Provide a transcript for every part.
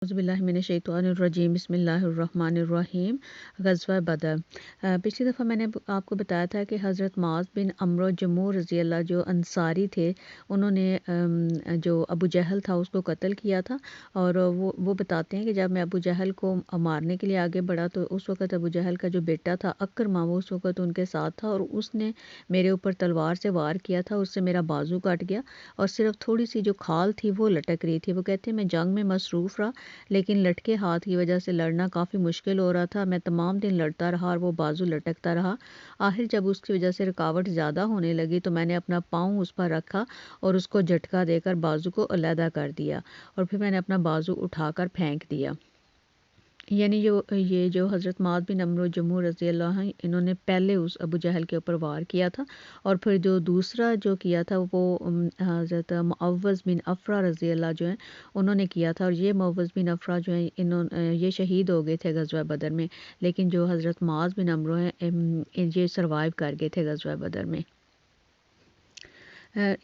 اعوذ باللہ من الشیطان الرجیم بسم اللہ الرحمن الرحیم۔ غزوہ بدر۔ پچھلی دفعہ میں نے آپ کو بتایا تھا کہ حضرت معاذ بن عمرو جموح رضی اللہ جو انصاری تھے، انہوں نے جو ابو جہل تھا اس کو قتل کیا تھا، اور وہ بتاتے ہیں کہ جب میں ابو جہل کو مارنے کے لیے آگے بڑھا تو اس وقت ابو جہل کا جو بیٹا تھا اکرمہ، وہ اس وقت ان کے ساتھ تھا، اور اس نے میرے اوپر تلوار سے وار کیا تھا، اس سے میرا بازو کٹ گیا اور صرف تھوڑی سی جو کھال تھی وہ لٹک رہی تھی۔ وہ کہتے ہیں میں جنگ میں مصروف رہا، لیکن لٹکے ہاتھ کی وجہ سے لڑنا کافی مشکل ہو رہا تھا۔ میں تمام دن لڑتا رہا اور وہ بازو لٹکتا رہا۔ آخر جب اس کی وجہ سے رکاوٹ زیادہ ہونے لگی تو میں نے اپنا پاؤں اس پر رکھا اور اس کو جھٹکا دے کر بازو کو علیحدہ کر دیا، اور پھر میں نے اپنا بازو اٹھا کر پھینک دیا۔ یعنی یہ جو حضرت معاذ بن عمرو جموح رضی اللہ عنہ، انہوں نے پہلے اس ابو جہل کے اوپر وار کیا تھا، اور پھر جو دوسرا جو کیا تھا وہ حضرت معوذ بن افرا رضی اللہ جو ہیں انہوں نے کیا تھا، اور یہ معوذ بن افرا جو ہیں یہ شہید ہو گئے تھے غزوہ بدر میں، لیکن جو حضرت معاذ بن عمرو ہیں یہ سروائیو کر گئے تھے غزوہ بدر میں۔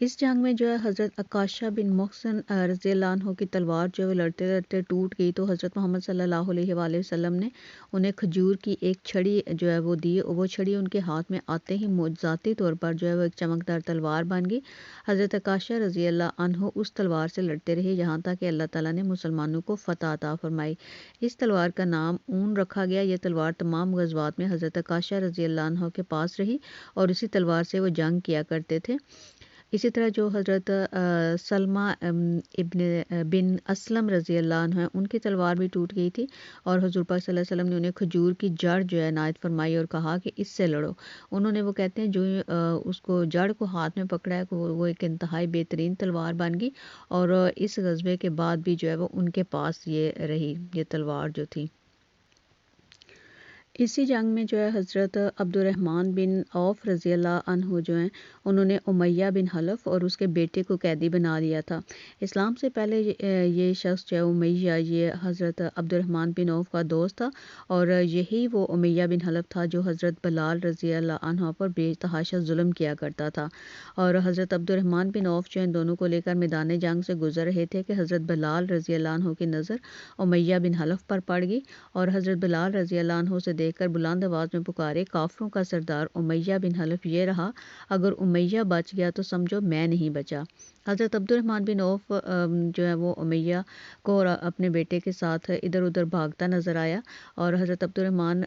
اس جنگ میں جو ہے حضرت عکاشہ بن محسن رضی اللہ عنہ کی تلوار جو ہے لڑتے لڑتے ٹوٹ گئی، تو حضرت محمد صلی اللہ علیہ وآلہ وسلم نے انہیں کھجور کی ایک چھڑی جو ہے وہ دی، وہ چھڑی ان کے ہاتھ میں آتے ہی معجزاتی طور پر جو ہے وہ ایک چمکدار تلوار بن گئی۔ حضرت عکاشہ رضی اللہ عنہ اس تلوار سے لڑتے رہے یہاں تک کہ اللہ تعالیٰ نے مسلمانوں کو فتح عطا فرمائی۔ اس تلوار کا نام اون رکھا گیا۔ یہ تلوار تمام غزوات میں حضرت عکاشہ رضی اللہ عنہ کے پاس رہی اور اسی تلوار سے وہ جنگ کیا کرتے تھے۔ اسی طرح جو حضرت سلمہ بن اسلم رضی اللہ عنہ ہیں، ان کی تلوار بھی ٹوٹ گئی تھی، اور حضور پاک صلی اللہ علیہ وسلم نے انہیں کھجور کی جڑ جو ہے عنایت فرمائی اور کہا کہ اس سے لڑو۔ انہوں نے وہ کہتے ہیں جو اس کو جڑ کو ہاتھ میں پکڑا ہے وہ ایک انتہائی بہترین تلوار بن گئی، اور اس غزوے کے بعد بھی جو ہے وہ ان کے پاس یہ رہی، یہ تلوار جو تھی۔ اسی جنگ میں جو ہے حضرت عبد الرحمن بن عوف رضی اللہ عنہ جو ہیں انہوں نے امیہ بن حلف اور اس کے بیٹے کو قیدی بنا لیا تھا۔ اسلام سے پہلے یہ شخص جو ہے امیہ، یہ حضرت عبد الرحمن بن عوف کا دوست تھا، اور یہی وہ امیہ بن حلف تھا جو حضرت بلال رضی اللہ عنہ پر بے تحاشا ظلم کیا کرتا تھا۔ اور حضرت عبد الرحمن بن عوف جو ہیں دونوں کو لے کر میدان جنگ سے گزر رہے تھے کہ حضرت بلال رضی اللہ عنہ کی نظر امیہ بن حلف پر پڑ گئی، اور حضرت بلال رضی اللہ عنہ سے دیکھ کر بلند آواز میں پکارے، کافروں کا سردار امیہ بن حلف یہ رہا، اگر امیہ بچ گیا تو سمجھو میں نہیں بچا۔ حضرت عبد الرحمن بن عوف جو ہے وہ امیہ کو اپنے بیٹے کے ساتھ ادھر ادھر بھاگتا نظر آیا، اور حضرت عبد الرحمن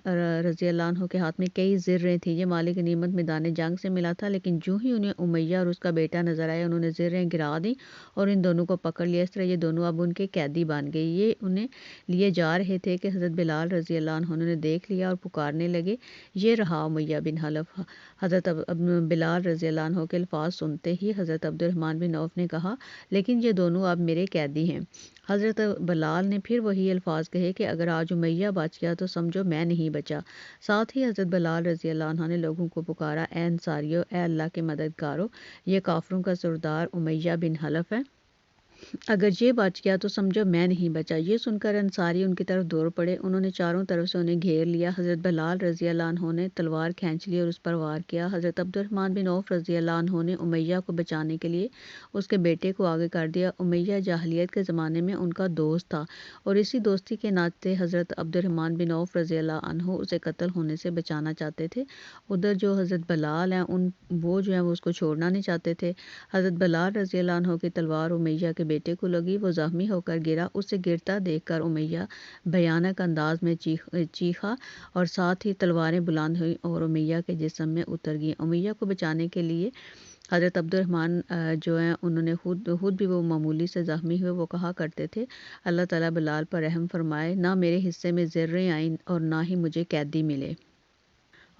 رضی اللہ عنہ کے ہاتھ میں کئی زریں تھیں۔ یہ مالک نعمت میدان جنگ سے ملا تھا، لیکن جو ہی انہیں امیہ اور اس کا بیٹا نظر آیا انہوں نے زریں گرا دیں اور ان دونوں کو پکڑ لیا۔ اس طرح یہ دونوں اب ان کے قیدی بن گئے۔ یہ انہیں لیے جا رہے تھے کہ حضرت بلال رضی اللہ عنہ نے دیکھ لیا اور پکارنے لگے، یہ رہا امیہ بن حلف۔ حضرت بلال رضی اللہ عنہ کے الفاظ سنتے ہی حضرت عبد الرحمن بن عوف نے کہا، لیکن یہ دونوں اب میرے قیدی ہیں۔ حضرت بلال نے پھر وہی الفاظ کہے کہ اگر آج امیہ بچ گیا تو سمجھو میں نہیں بچا۔ ساتھ ہی حضرت بلال رضی اللہ عنہ نے لوگوں کو پکارا، اے انصاریو، اے اللہ کے مددگارو، یہ کافروں کا سردار امیہ بن حلف ہے، اگر یہ بچ گیا تو سمجھو میں نہیں بچا۔ یہ سن کر انصاری ان کی طرف دوڑ پڑے، انہوں نے چاروں طرف سے انہیں گھیر لیا۔ حضرت بلال رضی اللہ عنہ نے تلوار کھینچ لی اور اس پر وار کیا۔ حضرت عبد الرحمن بن عوف رضی اللہ عنہ نے امیہ کو بچانے کے لیے اس کے بیٹے کو آگے کر دیا۔ امیہ جاہلیت کے زمانے میں ان کا دوست تھا، اور اسی دوستی کے ناطے حضرت عبد الرحمن بن عوف رضی اللہ عنہ اسے قتل ہونے سے بچانا چاہتے تھے۔ ادھر جو حضرت بلال ہیں وہ جو ہیں وہ اس کو چھوڑنا نہیں چاہتے تھے۔ حضرت بلال رضی اللہ عنہ کی تلوار امیہ کے بیٹے کو لگی، وہ زخمی ہو کر گرا، اسے گرتا دیکھ کر امیہ بھیانک انداز میں چیخا، اور ساتھ ہی تلواریں بلند ہوئیں اور امیہ کے جسم میں اتر گئیں۔ امیہ کو بچانے کے لیے حضرت عبد الرحمن جو ہیں انہوں نے خود بھی وہ معمولی سے زخمی ہوئے، وہ کہا کرتے تھے، اللہ تعالیٰ بلال پر رحم فرمائے، نہ میرے حصے میں زریں آئیں اور نہ ہی مجھے قیدی ملے۔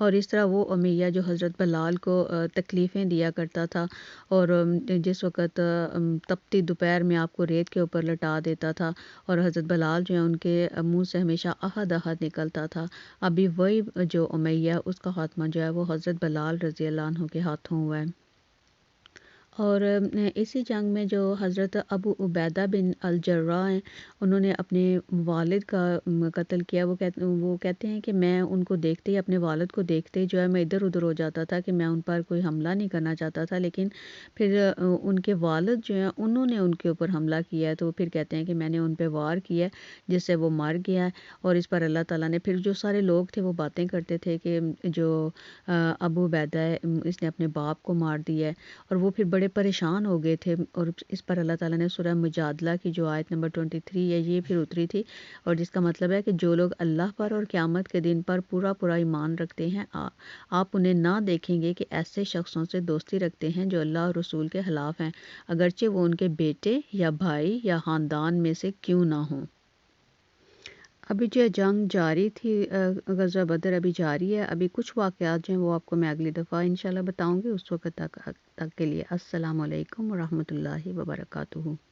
اور اس طرح وہ امیہ جو حضرت بلال کو تکلیفیں دیا کرتا تھا، اور جس وقت تپتی دوپہر میں آپ کو ریت کے اوپر لٹا دیتا تھا، اور حضرت بلال جو ہیں ان کے منہ سے ہمیشہ احد احد نکلتا تھا، ابھی وہی جو امیہ اس کا خاتمہ جو ہے وہ حضرت بلال رضی اللہ عنہ کے ہاتھوں ہوا ہے۔ اور اسی جنگ میں جو حضرت ابو عبیدہ بن الجراح ہیں، انہوں نے اپنے والد کا قتل کیا۔ وہ کہتے ہیں کہ میں ان کو دیکھتے ہی، اپنے والد کو دیکھتے ہی جو ہے میں ادھر ادھر ہو جاتا تھا کہ میں ان پر کوئی حملہ نہیں کرنا چاہتا تھا، لیکن پھر ان کے والد جو ہیں انہوں نے ان کے اوپر حملہ کیا ہے، تو پھر کہتے ہیں کہ میں نے ان پہ وار کیا ہے جس سے وہ مر گیا ہے، اور اس پر اللہ تعالیٰ نے پھر جو سارے لوگ تھے وہ باتیں کرتے تھے کہ جو ابو عبیدہ ہے اس نے اپنے باپ کو مار دیا ہے، اور وہ پھر بڑے پریشان ہو گئے تھے، اور اس پر اللہ تعالیٰ نے سورہ مجادلہ کی جو آیت نمبر 23 ہے یہ پھر اتری تھی، اور جس کا مطلب ہے کہ جو لوگ اللہ پر اور قیامت کے دن پر پورا پورا ایمان رکھتے ہیں، آپ انہیں نہ دیکھیں گے کہ ایسے شخصوں سے دوستی رکھتے ہیں جو اللہ اور رسول کے خلاف ہیں، اگرچہ وہ ان کے بیٹے یا بھائی یا خاندان میں سے کیوں نہ ہوں۔ ابھی جو جنگ جاری تھی، غزوہ بدر ابھی جاری ہے، ابھی کچھ واقعات جو ہیں وہ آپ کو میں اگلی دفعہ انشاءاللہ بتاؤں گی۔ اس وقت تک کے لیے السلام علیکم ورحمۃ اللہ وبرکاتہ۔